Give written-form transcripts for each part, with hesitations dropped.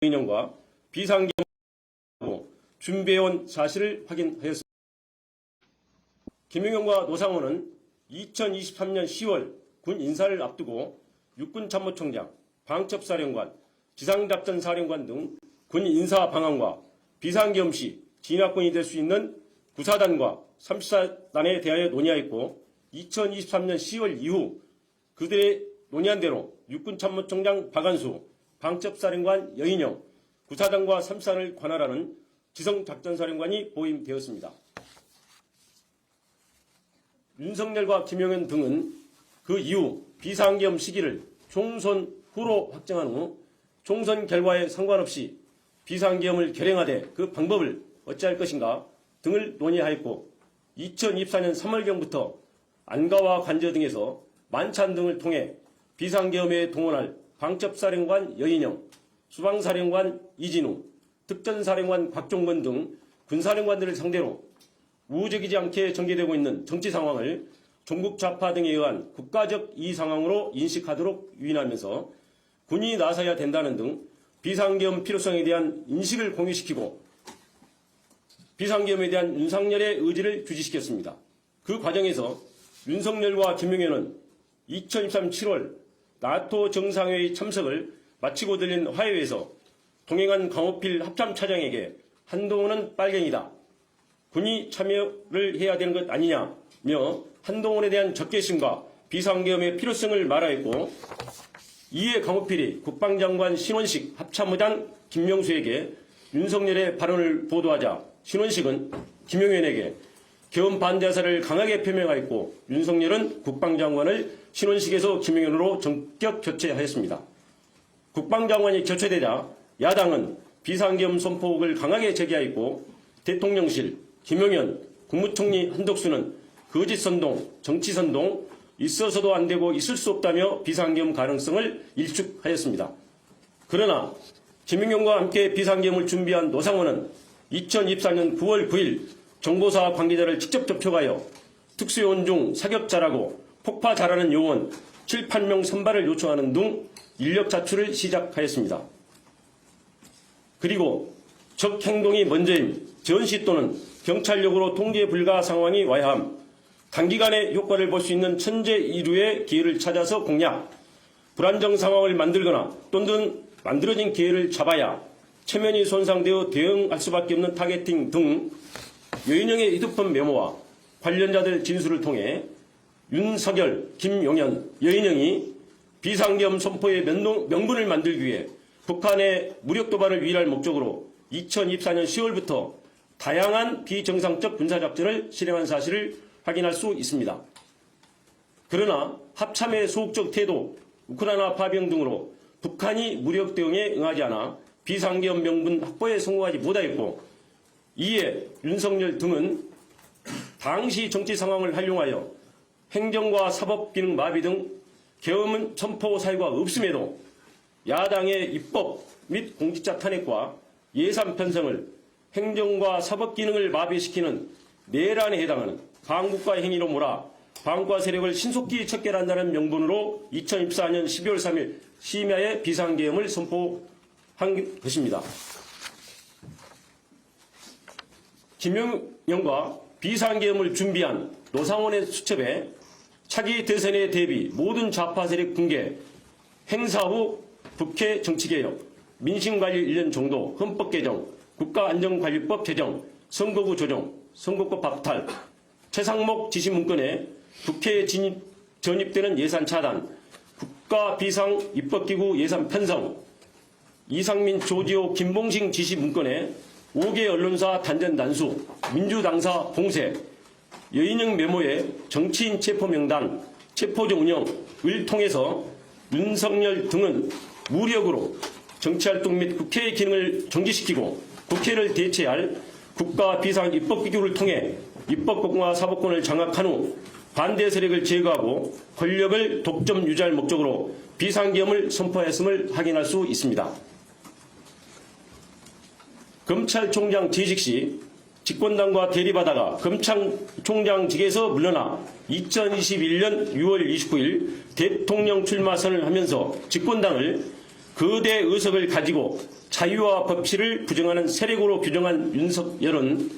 인형과 비상계엄을 준비해온 사실을 확인하였습니다. 김용현과 노상원은 2023년 10월 군 인사를 앞두고 육군참모총장, 방첩사령관, 지상작전사령관 등 군 인사 방안과 비상계엄 시 진압군이 될 수 있는 구사단과 34단에 대하여 논의하였고 2023년 10월 이후 그들의 논의한 대로 육군참모총장 박안수, 방첩사령관 여인영, 구사단과 34단을 관할하는 지성작전사령관이 보임되었습니다. 윤석열과 김용현 등은 그 이후 비상계엄 시기를 총선 후로 확정한 후 총선 결과에 상관없이 비상계엄을 결행하되 그 방법을 어찌할 것인가 등을 논의하였고 2024년 3월경부터 안가와 관저 등에서 만찬 등을 통해 비상계엄에 동원할 방첩사령관 여인영, 수방사령관 이진우, 특전사령관 곽종건 등 군사령관들을 상대로 우호적이지 않게 전개되고 있는 정치 상황을 종북 좌파 등에 의한 국가적 이의 상황으로 인식하도록 유인하면서 군이 나서야 된다는 등 비상계엄 필요성에 대한 인식을 공유시키고 비상계엄에 대한 윤석열의 의지를 주지시켰습니다. 그 과정에서 윤석열과 김용현은 2023년 7월 나토 정상회의 참석을 마치고 들린 화해에서 동행한 강호필 합참차장에게 한동훈은 빨갱이다, 군이 참여를 해야 되는 것 아니냐며 한동훈에 대한 적개심과 비상계엄의 필요성을 말하였고 이에 강호필이 국방장관 신원식 합참의장 김명수에게 윤석열의 발언을 보도하자 신원식은 김용현에게 계엄 반대사를 강하게 표명하였고 윤석열은 국방장관을 신원식에서 김용현으로 전격 교체하였습니다. 국방장관이 교체되자 야당은 비상계엄 선포를 강하게 제기하였고 대통령실, 김용현, 국무총리 한덕수는 거짓선동, 정치선동, 있어서도 안 되고 있을 수 없다며 비상계엄 가능성을 일축하였습니다. 그러나 김용현과 함께 비상계엄을 준비한 노상원은 2024년 9월 9일 정보사 관계자를 직접 접촉하여 특수요원 중 사격자라고 폭파 잘하는 요원 7, 8명 선발을 요청하는 등 인력 자출을 시작하였습니다. 그리고 적 행동이 먼저인 전시 또는 경찰력으로 통제 불가 상황이 와야 함, 단기간에 효과를 볼 수 있는 천재 이루의 기회를 찾아서 공략, 불안정 상황을 만들거나 또는 만들어진 기회를 잡아야 체면이 손상되어 대응할 수밖에 없는 타겟팅 등 여인영의 휴대폰 메모와 관련자들 진술을 통해 윤석열, 김용현, 여인영이 비상계엄 선포의 명분을 만들기 위해 북한의 무력 도발을 위할 목적으로 2024년 10월부터 다양한 비정상적 군사작전을 실행한 사실을 확인할 수 있습니다. 그러나 합참의 소극적 태도, 우크라이나 파병 등으로 북한이 무력 대응에 응하지 않아 비상계엄 명분 확보에 성공하지 못하였고 이에 윤석열 등은 당시 정치 상황을 활용하여 행정과 사법 기능 마비 등 계엄 선포 사유가 없음에도 야당의 입법 및 공직자 탄핵과 예산 편성을 행정과 사법 기능을 마비시키는 내란에 해당하는 반국가 행위로 몰아 반국가 세력을 신속히 척결한다는 명분으로 2024년 12월 3일 심야에 비상계엄을 선포한 것입니다. 김용현과 비상계엄을 준비한 노상원의 수첩에 차기 대선에 대비 모든 좌파 세력 붕괴, 행사 후 국회 정치개혁, 민심관리 1년 정도, 헌법 개정, 국가안전관리법 제정, 선거구 조정, 선거법 박탈, 최상목 지시 문건에 국회에 전입되는 예산 차단, 국가비상 입법기구 예산 편성, 이상민, 조지호, 김봉식 지시 문건에 5개 언론사 단전 단수, 민주당사 봉쇄, 여인영 메모에 정치인 체포 명단, 체포조 운영을 통해서 윤석열 등은 무력으로 정치활동 및 국회의 기능을 정지시키고 국회를 대체할 국가비상입법기구를 통해 입법권과 사법권을 장악한 후 반대 세력을 제거하고 권력을 독점 유지할 목적으로 비상계엄을 선포했음을 확인할 수 있습니다. 검찰총장 재직 시 집권당과 대립하다가 검찰총장직에서 물러나 2021년 6월 29일 대통령 출마 선언을 하면서 집권당을 거대 의석을 가지고 자유와 법치를 부정하는 세력으로 규정한 윤석열은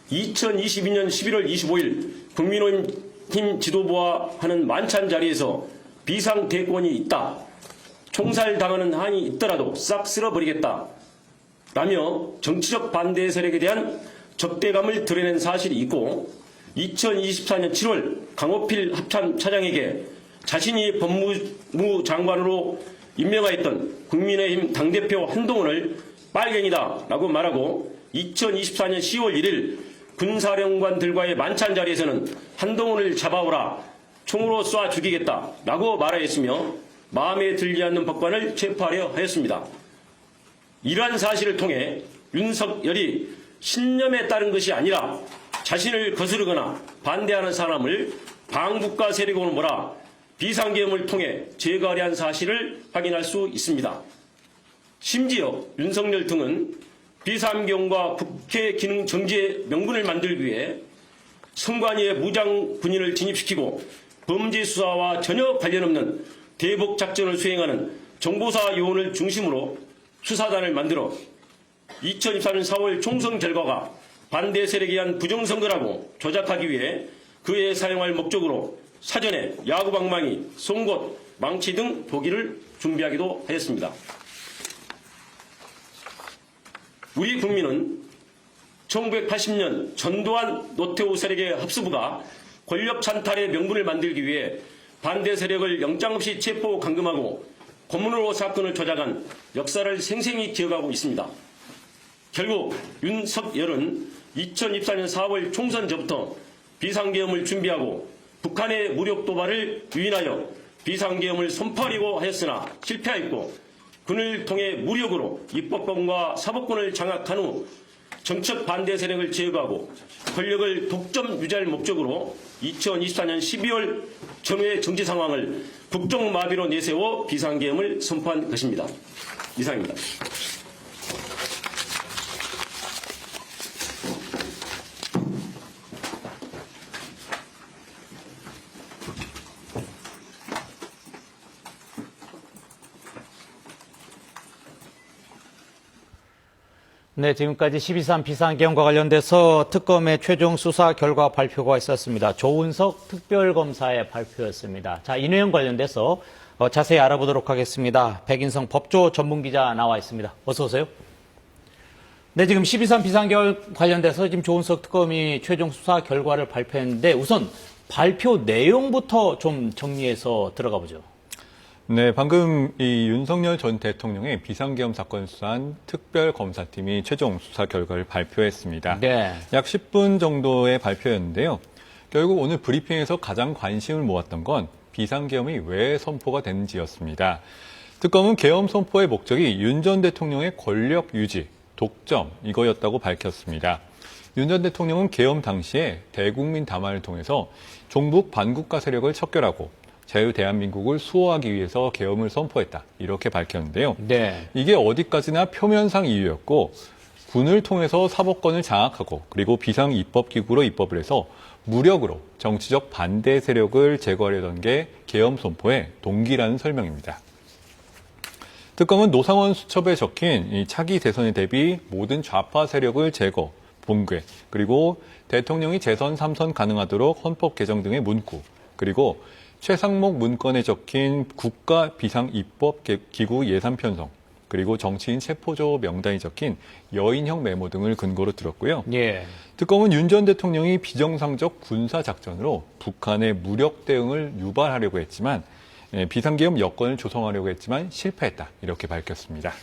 2022년 11월 25일 국민의힘 지도부와 하는 만찬 자리에서 비상대권이 있다, 총살당하는 한이 있더라도 싹 쓸어버리겠다 라며 정치적 반대 세력에 대한 적대감을 드러낸 사실이 있고, 2024년 7월 강호필 합참 차장에게 자신이 법무부 장관으로 임명하였던 국민의힘 당대표 한동훈을 빨갱이다 라고 말하고, 2024년 10월 1일 군사령관들과의 만찬 자리에서는 한동훈을 잡아오라, 총으로 쏴 죽이겠다 라고 말하였으며 마음에 들지 않는 법관을 체포하려 하였습니다. 이러한 사실을 통해 윤석열이 신념에 따른 것이 아니라 자신을 거스르거나 반대하는 사람을 반국가 세력으로 몰아 비상계엄을 통해 제거하려 한 사실을 확인할 수 있습니다. 심지어 윤석열 등은 비상계엄과 국회 기능 정지의 명분을 만들기 위해 선관위에 무장 군인을 진입시키고 범죄 수사와 전혀 관련 없는 대북 작전을 수행하는 정보사 요원을 중심으로 수사단을 만들어 2024년 4월 총선 결과가 반대 세력에 의한 부정선거라고 조작하기 위해 그에 사용할 목적으로 사전에 야구방망이, 송곳, 망치 등 도기를 준비하기도 하였습니다. 우리 국민은 1980년 전두환 노태우 세력의 합수부가 권력 찬탈의 명분을 만들기 위해 반대 세력을 영장 없이 체포 감금하고 고문으로 사건을 조작한 역사를 생생히 기억하고 있습니다. 결국 윤석열은 2024년 4월 총선 전부터 비상계엄을 준비하고 북한의 무력 도발을 유인하여 비상계엄을 선포하려고 하였으나 실패하였고, 군을 통해 무력으로 입법권과 사법권을 장악한 후 정책 반대 세력을 제거하고 권력을 독점 유지할 목적으로 2024년 12월 전후의 정치 상황을 국정마비로 내세워 비상계엄을 선포한 것입니다. 이상입니다. 네, 지금까지 12.3 비상계엄과 관련돼서 특검의 최종 수사 결과 발표가 있었습니다. 조은석 특별검사의 발표였습니다. 자, 이 내용 관련돼서 자세히 알아보도록 하겠습니다. 백인성 법조 전문기자 나와 있습니다. 어서 오세요. 네, 지금 12.3 비상계엄 관련돼서 지금 조은석 특검이 최종 수사 결과를 발표했는데, 우선 발표 내용부터 좀 정리해서 들어가 보죠. 네, 방금 이 윤석열 전 대통령의 비상계엄 사건 수사한 특별검사팀이 최종 수사 결과를 발표했습니다. 네. 약 10분 정도의 발표였는데요. 결국 오늘 브리핑에서 가장 관심을 모았던 건 비상계엄이 왜 선포가 됐는지였습니다. 특검은 계엄 선포의 목적이 윤 전 대통령의 권력 유지, 독점 이거였다고 밝혔습니다. 윤 전 대통령은 계엄 당시에 대국민 담화를 통해서 종북 반국가 세력을 척결하고 자유 대한민국을 수호하기 위해서 계엄을 선포했다, 이렇게 밝혔는데요. 네. 이게 어디까지나 표면상 이유였고, 군을 통해서 사법권을 장악하고 그리고 비상입법기구로 입법을 해서 무력으로 정치적 반대 세력을 제거하려던 게 계엄 선포의 동기라는 설명입니다. 특검은 노상원 수첩에 적힌 이 차기 대선에 대비 모든 좌파 세력을 제거, 봉쇄, 그리고 대통령이 재선 3선 가능하도록 헌법 개정 등의 문구, 그리고 최상목 문건에 적힌 국가 비상입법기구 예산 편성, 그리고 정치인 체포조 명단이 적힌 여인형 메모 등을 근거로 들었고요. 예. 특검은 윤 전 대통령이 비정상적 군사작전으로 북한의 무력 대응을 유발하려고 했지만, 비상계엄 여건을 조성하려고 했지만 실패했다, 이렇게 밝혔습니다.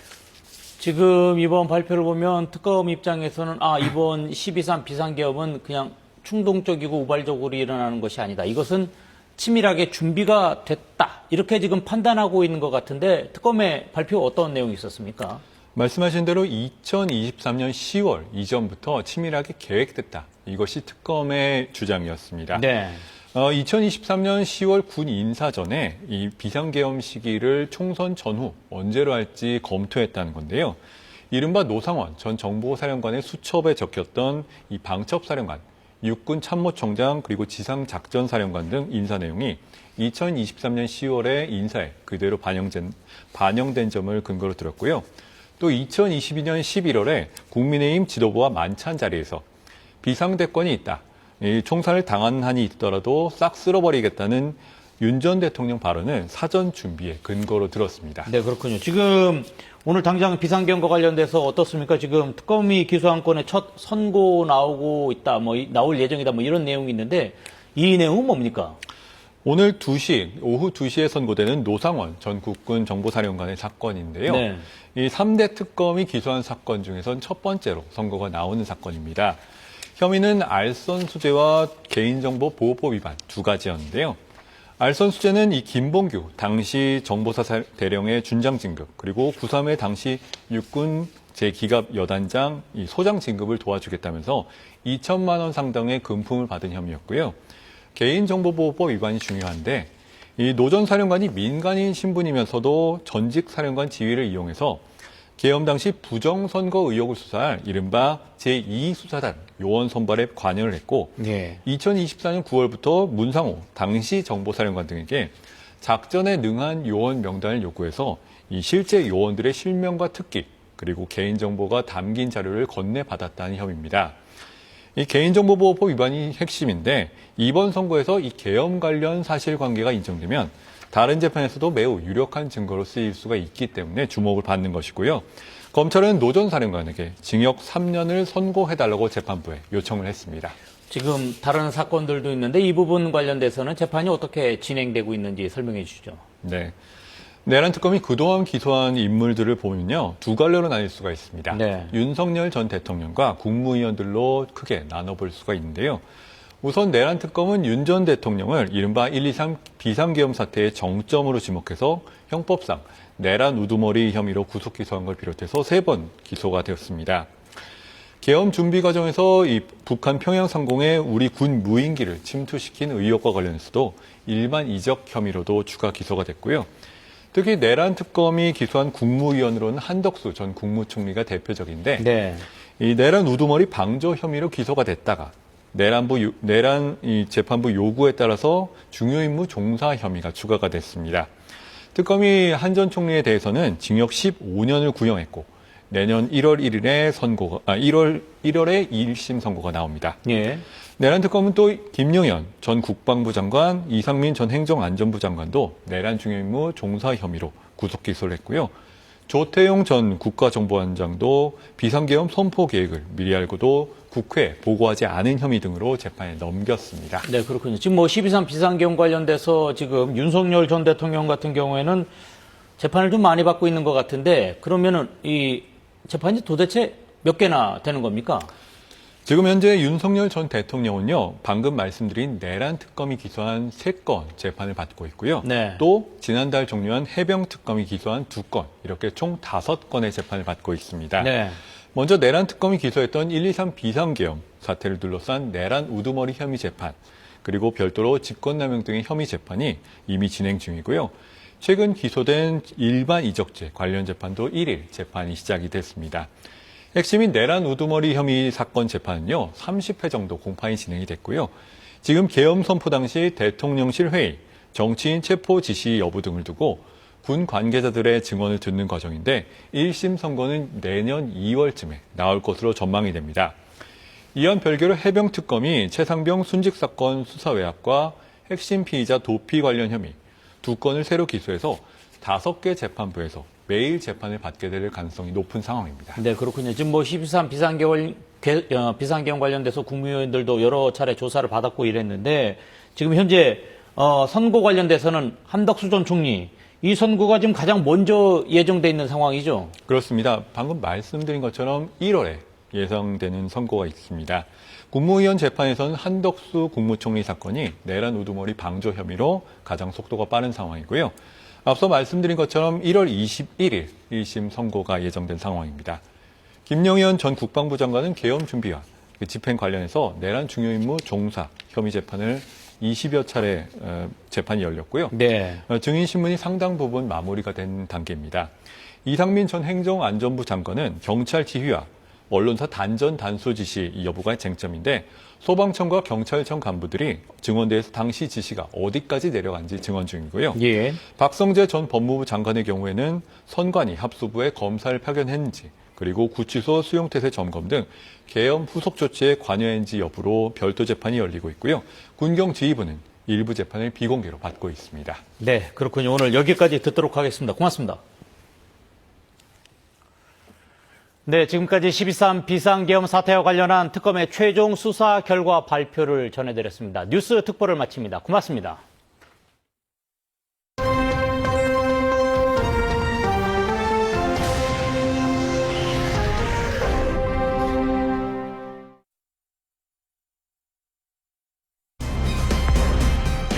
지금 이번 발표를 보면 특검 입장에서는 이번 12.3 비상계엄은 그냥 충동적이고 우발적으로 일어나는 것이 아니다, 이것은 치밀하게 준비가 됐다, 이렇게 지금 판단하고 있는 것 같은데, 특검의 발표 어떤 내용이 있었습니까? 말씀하신 대로 2023년 10월 이전부터 치밀하게 계획됐다, 이것이 특검의 주장이었습니다. 네. 2023년 10월 군 인사전에 이 비상계엄 시기를 총선 전후 언제로 할지 검토했다는 건데요. 이른바 노상원 전 정보사령관의 수첩에 적혔던 이 방첩사령관 육군 참모총장 그리고 지상작전사령관 등 인사 내용이 2023년 10월에 인사에 그대로 반영된 점을 근거로 들었고요. 또 2022년 11월에 국민의힘 지도부와 만찬 자리에서 비상대권이 있다. 이 총살을 당한 한이 있더라도 싹 쓸어버리겠다는 윤 전 대통령 발언을 사전 준비에 근거로 들었습니다. 네, 그렇군요. 지금 오늘 당장 비상경과 관련돼서 어떻습니까? 지금 특검이 기소한 건에 첫 선고 나오고 있다, 나올 예정이다, 이런 내용이 있는데 이 내용은 뭡니까? 오늘 오후 2시에 선고되는 노상원 전 국군 정보사령관의 사건인데요. 네. 이 3대 특검이 기소한 사건 중에선 첫 번째로 선고가 나오는 사건입니다. 혐의는 알선 수재와 개인정보 보호법 위반 두 가지였는데요. 알선 수재는 이 김봉규 당시 정보사 대령의 준장 진급 그리고 9.3회 당시 육군 제2기갑 여단장 이 소장 진급을 도와주겠다면서 2천만 원 상당의 금품을 받은 혐의였고요. 개인정보보호법 위반이 중요한데 이 노 전 사령관이 민간인 신분이면서도 전직 사령관 지위를 이용해서 계엄 당시 부정선거 의혹을 수사할 이른바 제2수사단 요원 선발에 관여를 했고 네. 2024년 9월부터 문상호 당시 정보사령관 등에게 작전에 능한 요원 명단을 요구해서 이 실제 요원들의 실명과 특기 그리고 개인정보가 담긴 자료를 건네받았다는 혐의입니다. 이 개인정보보호법 위반이 핵심인데 이번 선고에서 이 계엄 관련 사실관계가 인정되면 다른 재판에서도 매우 유력한 증거로 쓰일 수가 있기 때문에 주목을 받는 것이고요. 검찰은 노 전 사령관에게 징역 3년을 선고해달라고 재판부에 요청을 했습니다. 지금 다른 사건들도 있는데 이 부분 관련돼서는 재판이 어떻게 진행되고 있는지 설명해 주시죠. 네. 내란 특검이 그동안 기소한 인물들을 보면요. 두 갈래로 나뉠 수가 있습니다. 네. 윤석열 전 대통령과 국무위원들로 크게 나눠볼 수가 있는데요. 우선 내란 특검은 윤 전 대통령을 이른바 1.23 비상계엄 사태의 정점으로 지목해서 형법상 내란 우두머리 혐의로 구속 기소한 걸 비롯해서 3번 기소가 되었습니다. 계엄 준비 과정에서 이 북한 평양 상공에 우리 군 무인기를 침투시킨 의혹과 관련해서도 일반 이적 혐의로도 추가 기소가 됐고요. 특히 내란 특검이 기소한 국무위원으로는 한덕수 전 국무총리가 대표적인데 네. 이 내란 우두머리 방조 혐의로 기소가 됐다가 내란 재판부 요구에 따라서 중요임무 종사 혐의가 추가가 됐습니다. 특검이 한 전 총리에 대해서는 징역 15년을 구형했고 내년 1월 1일에 1월에 2심 선고가 나옵니다. 예. 내란 특검은 또 김용현 전 국방부 장관, 이상민 전 행정안전부 장관도 내란 중요임무 종사 혐의로 구속 기소를 했고요. 조태용 전 국가정보원장도 비상계엄 선포 계획을 미리 알고도 국회에 보고하지 않은 혐의 등으로 재판에 넘겼습니다. 네, 그렇군요. 지금 12.3 비상계엄 관련돼서 지금 윤석열 전 대통령 같은 경우에는 재판을 좀 많이 받고 있는 것 같은데 그러면은 이 재판이 도대체 몇 개나 되는 겁니까? 지금 현재 윤석열 전 대통령은요, 방금 말씀드린 내란 특검이 기소한 3건 재판을 받고 있고요. 네. 또 지난달 종료한 해병 특검이 기소한 2건, 이렇게 총 5건의 재판을 받고 있습니다. 네. 먼저 내란 특검이 기소했던 1.23 비상계엄 사태를 둘러싼 내란 우두머리 혐의 재판, 그리고 별도로 직권남용 등의 혐의 재판이 이미 진행 중이고요. 최근 기소된 일반 이적죄 관련 재판도 1일 재판이 시작이 됐습니다. 핵심인 내란 우두머리 혐의 사건 재판은요, 30회 정도 공판이 진행이 됐고요. 지금 계엄 선포 당시 대통령실 회의, 정치인 체포 지시 여부 등을 두고 군 관계자들의 증언을 듣는 과정인데 1심 선고는 내년 2월쯤에 나올 것으로 전망이 됩니다. 이와 별개로 해병특검이 최상병 순직사건 수사 외압과 핵심 피의자 도피 관련 혐의 2건을 새로 기소해서 5개 재판부에서 매일 재판을 받게 될 가능성이 높은 상황입니다. 네, 그렇군요. 지금 12.3 비상계엄 관련돼서 국무위원들도 여러 차례 조사를 받았고 이랬는데 지금 현재 선고 관련돼서는 한덕수 전 총리 이 선고가 지금 가장 먼저 예정돼 있는 상황이죠? 그렇습니다. 방금 말씀드린 것처럼 1월에 예상되는 선고가 있습니다. 국무위원 재판에서는 한덕수 국무총리 사건이 내란 우두머리 방조 혐의로 가장 속도가 빠른 상황이고요. 앞서 말씀드린 것처럼 1월 21일 1심 선고가 예정된 상황입니다. 김용현 전 국방부 장관은 계엄 준비와 집행 관련해서 내란 중요임무 종사 혐의 재판을 20여 차례 재판이 열렸고요. 네. 증인 신문이 상당 부분 마무리가 된 단계입니다. 이상민 전 행정안전부 장관은 경찰 지휘와 언론사 단전 단수 지시 여부가 쟁점인데 소방청과 경찰청 간부들이 증언대에서 당시 지시가 어디까지 내려간지 증언 중이고요. 예. 박성재 전 법무부 장관의 경우에는 선관위 합수부에 검사를 파견했는지 그리고 구치소 수용태세 점검 등 계엄 후속 조치에 관여했는지 여부로 별도 재판이 열리고 있고요. 군경지휘부는 일부 재판을 비공개로 받고 있습니다. 네, 그렇군요. 오늘 여기까지 듣도록 하겠습니다. 고맙습니다. 네, 지금까지 12.3 비상계엄 사태와 관련한 특검의 최종 수사 결과 발표를 전해드렸습니다. 뉴스 특보를 마칩니다. 고맙습니다.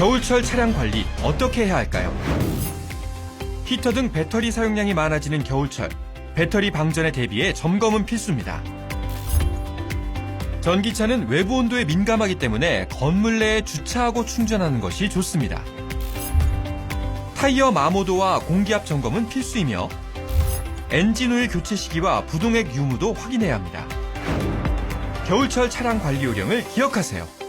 겨울철 차량 관리 어떻게 해야 할까요? 히터 등 배터리 사용량이 많아지는 겨울철, 배터리 방전에 대비해 점검은 필수입니다. 전기차는 외부 온도에 민감하기 때문에 건물 내에 주차하고 충전하는 것이 좋습니다. 타이어 마모도와 공기압 점검은 필수이며 엔진 오일 교체 시기와 부동액 유무도 확인해야 합니다. 겨울철 차량 관리 요령을 기억하세요.